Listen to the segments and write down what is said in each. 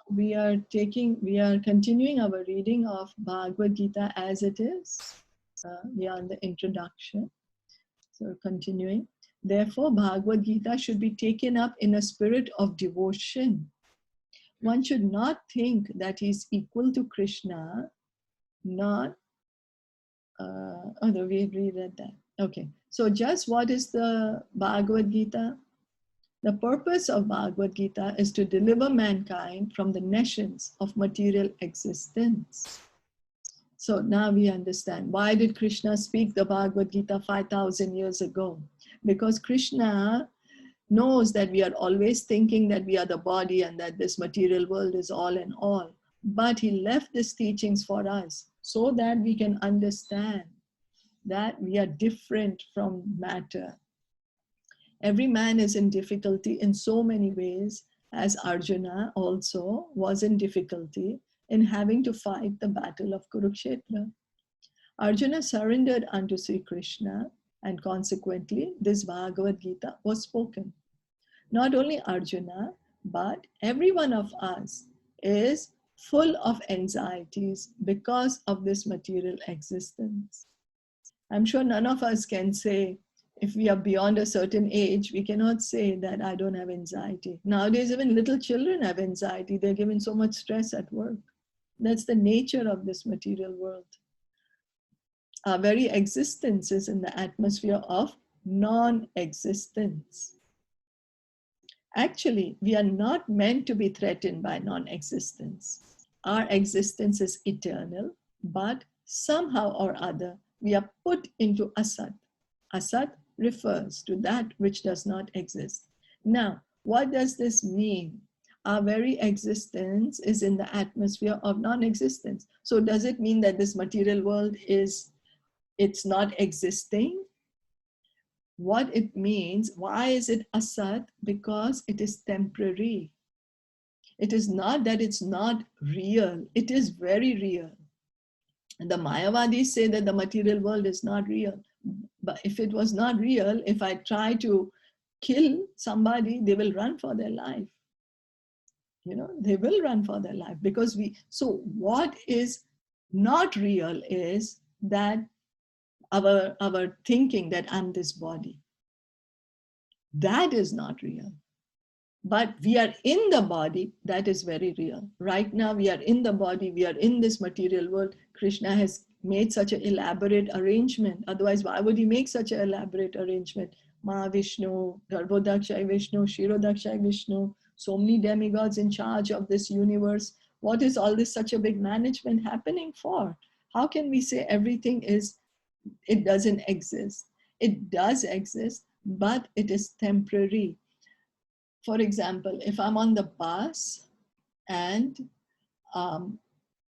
We are continuing our reading of Bhagavad Gita as it is. We are on the introduction. So continuing. Therefore, Bhagavad Gita should be taken up in a spirit of devotion. One should not think that he is equal to Krishna, not, no, we reread that. Okay, so just what is the Bhagavad Gita? The purpose of Bhagavad Gita is to deliver mankind from the nescience of material existence. So now we understand. Why did Krishna speak the Bhagavad Gita 5,000 years ago? Because Krishna knows that we are always thinking that we are the body and that this material world is all in all. But he left these teachings for us so that we can understand that we are different from matter. Every man is in difficulty in so many ways, as Arjuna also was in difficulty in having to fight the battle of Kurukshetra. Arjuna surrendered unto Sri Krishna, and consequently this Bhagavad Gita was spoken. Not only Arjuna, but every one of us is full of anxieties because of this material existence. I'm sure none of us can say, if we are beyond a certain age, we cannot say that I don't have anxiety. Nowadays, even little children have anxiety. They're given so much stress at work. That's the nature of this material world. Our very existence is in the atmosphere of non-existence. Actually, we are not meant to be threatened by non-existence. Our existence is eternal, but somehow or other, we are put into asat. Asat refers to that which does not exist. Now, what does this mean? Our very existence is in the atmosphere of non-existence. So does it mean that this material world it's not existing? What it means, why is it asat? Because it is temporary. It is not that it's not real. It is very real. And the Mayavadis say that the material world is not real. But if it was not real, if I try to kill somebody, they will run for their life. You know, they will run for their life because so what is not real is that our thinking that I'm this body. That is not real. But we are in the body, that is very real. Right now we are in the body, we are in this material world. Krishna has made such an elaborate arrangement. Otherwise, why would he make such an elaborate arrangement? Mahavishnu, Garbhodakshai Vishnu, Shirodakshai Vishnu, so many demigods in charge of this universe. What is all this such a big management happening for? How can we say everything it doesn't exist? It does exist, but it is temporary. For example, if I'm on the bus and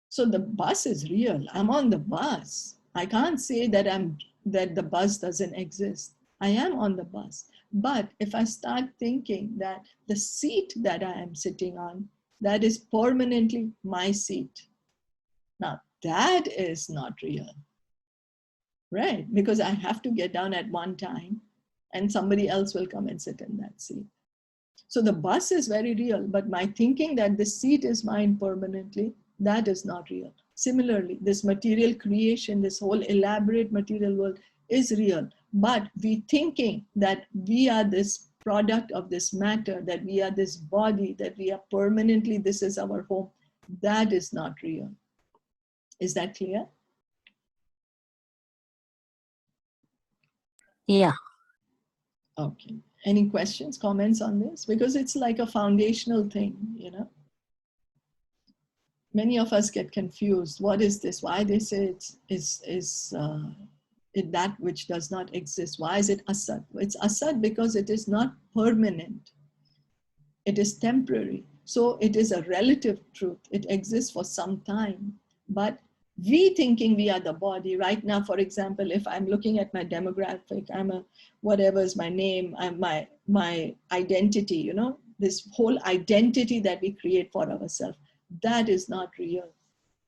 so the bus is real, I'm on the bus. I can't say that the bus doesn't exist. I am on the bus. But if I start thinking that the seat that I am sitting on, that is permanently my seat. Now that is not real, right? Because I have to get down at one time and somebody else will come and sit in that seat. So the bus is very real, but my thinking that this seat is mine permanently, that is not real. Similarly, this material creation, this whole elaborate material world is real, but we thinking that we are this product of this matter, that we are this body, that we are permanently, this is our home, that is not real. Is that clear? Yeah. Okay. Any questions, comments on this? Because it's like a foundational thing, you know. Many of us get confused. What is this? Why they say it's that which does not exist? Why is it asat? It's asat because it is not permanent. It is temporary. So it is a relative truth. It exists for some time. But we thinking we are the body right now, for example, if I'm looking at my demographic, I'm a, whatever is my name, I'm my identity, you know, this whole identity that we create for ourselves, that is not real.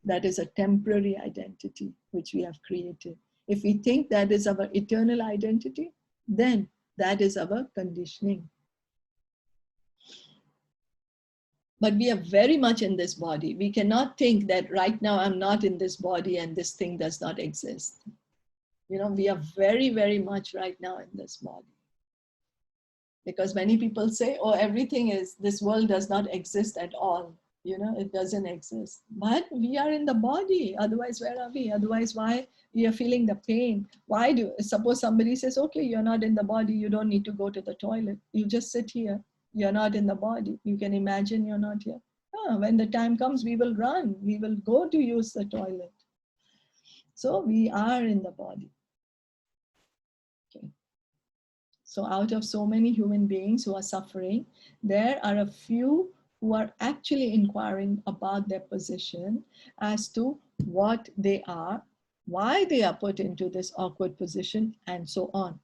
That is a temporary identity which we have created. If we think that is our eternal identity, then that is our conditioning. But we are very much in this body. We cannot think that right now I'm not in this body and this thing does not exist. You know, we are very, very much right now in this body. Because many people say, oh, everything is, this world does not exist at all. You know, it doesn't exist. But we are in the body. Otherwise, where are we? Otherwise, why we are feeling the pain? Why do, suppose somebody says, okay, you're not in the body. You don't need to go to the toilet. You just sit here. You're not in the body. You can imagine you're not here. When the time comes, we will run. We will go to use the toilet. So we are in the body. Okay. So out of so many human beings who are suffering, there are a few who are actually inquiring about their position as to what they are, why they are put into this awkward position, and so on.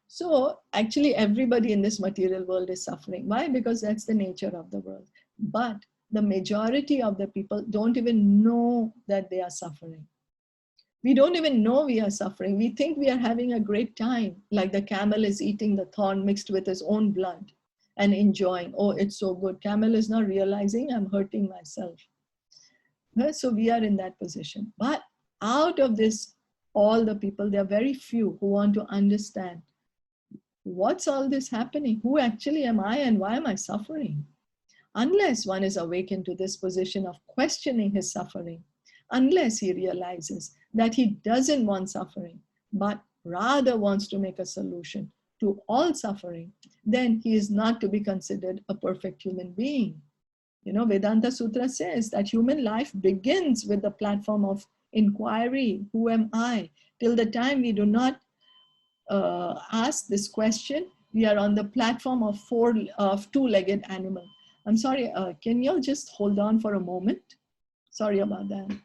So actually everybody in this material world is suffering. Why? Because that's the nature of the world. But the majority of the people don't even know that they are suffering. We don't even know we are suffering. We think we are having a great time, like the camel is eating the thorn mixed with his own blood and enjoying. Oh, it's so good. Camel is not realizing I'm hurting myself. So we are in that position. But out of this, all the people, there are very few who want to understand what's all this happening? Who actually am I and why am I suffering? Unless one is awakened to this position of questioning his suffering, unless he realizes that he doesn't want suffering, but rather wants to make a solution to all suffering, then he is not to be considered a perfect human being. You know, Vedanta Sutra says that human life begins with the platform of inquiry, who am I? Till the time we do not ask this question, we are on the platform of two-legged animal. I'm sorry, can you just hold on for a moment? Sorry about that.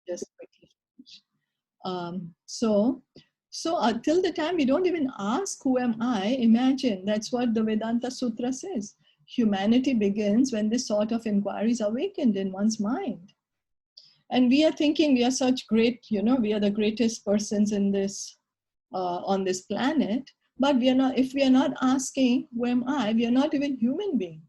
Just quickly. So till the time we don't even ask who am I, imagine that's what the Vedanta Sutra says. Humanity begins when this sort of inquiry is awakened in one's mind. And we are thinking we are such great, you know, we are the greatest persons in this, on this planet, but we are not, if we are not asking who am I, we are not even human being.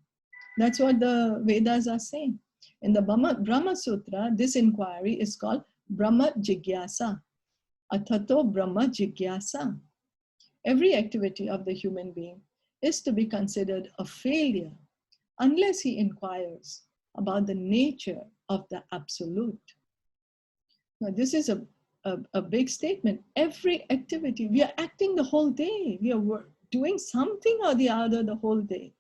That's what the Vedas are saying. In the Brahma Sutra, this inquiry is called Brahma Jigyasa, Athato Brahma Jigyasa. Every activity of the human being is to be considered a failure unless he inquires about the nature of the absolute. Now, this is a big statement. Every activity, we are acting the whole day. We are doing something or the other the whole day.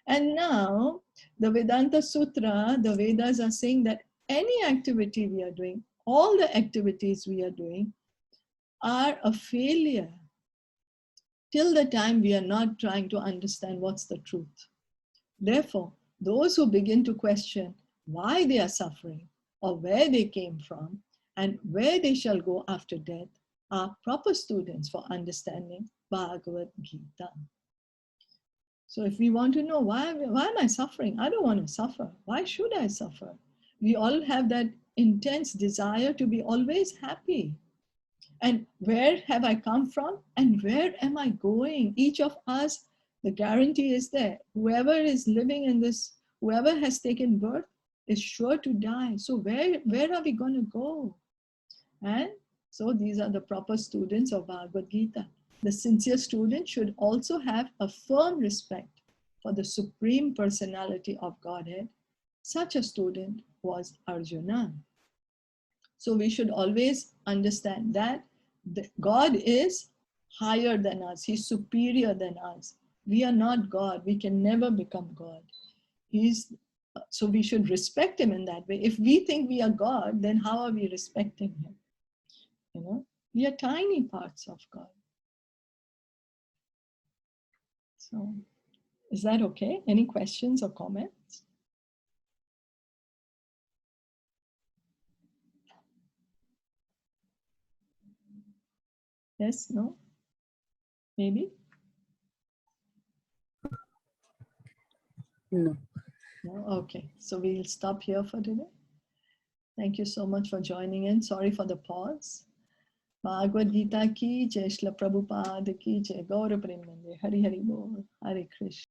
And now, the Vedanta Sutra, the Vedas are saying that any activity we are doing, all the activities we are doing are a failure till the time we are not trying to understand what's the truth. Therefore, those who begin to question why they are suffering or where they came from and where they shall go after death are proper students for understanding Bhagavad Gita. So if we want to know why am I suffering? I don't want to suffer. Why should I suffer? We all have that intense desire to be always happy. And where have I come from? And where am I going? Each of us, the guarantee is there. Whoever is living in this, whoever has taken birth is sure to die. So where are we going to go? And so these are the proper students of Bhagavad Gita. The sincere student should also have a firm respect for the Supreme Personality of Godhead. Such a student was Arjuna. So we should always understand that God is higher than us. He's superior than us. We are not God. We can never become God. So we should respect him in that way. If we think we are God, then how are we respecting him? You know, we are tiny parts of God. So is that okay? Any questions or comments? Yes, no? Maybe? No. No? Okay, so we'll stop here for today. Thank you so much for joining in. Sorry for the pause. Bhagavad Gita ki jai, Shila Prabhupada ki jai, Gaura Premanande, Hari Hari Bol, Hare Krishna.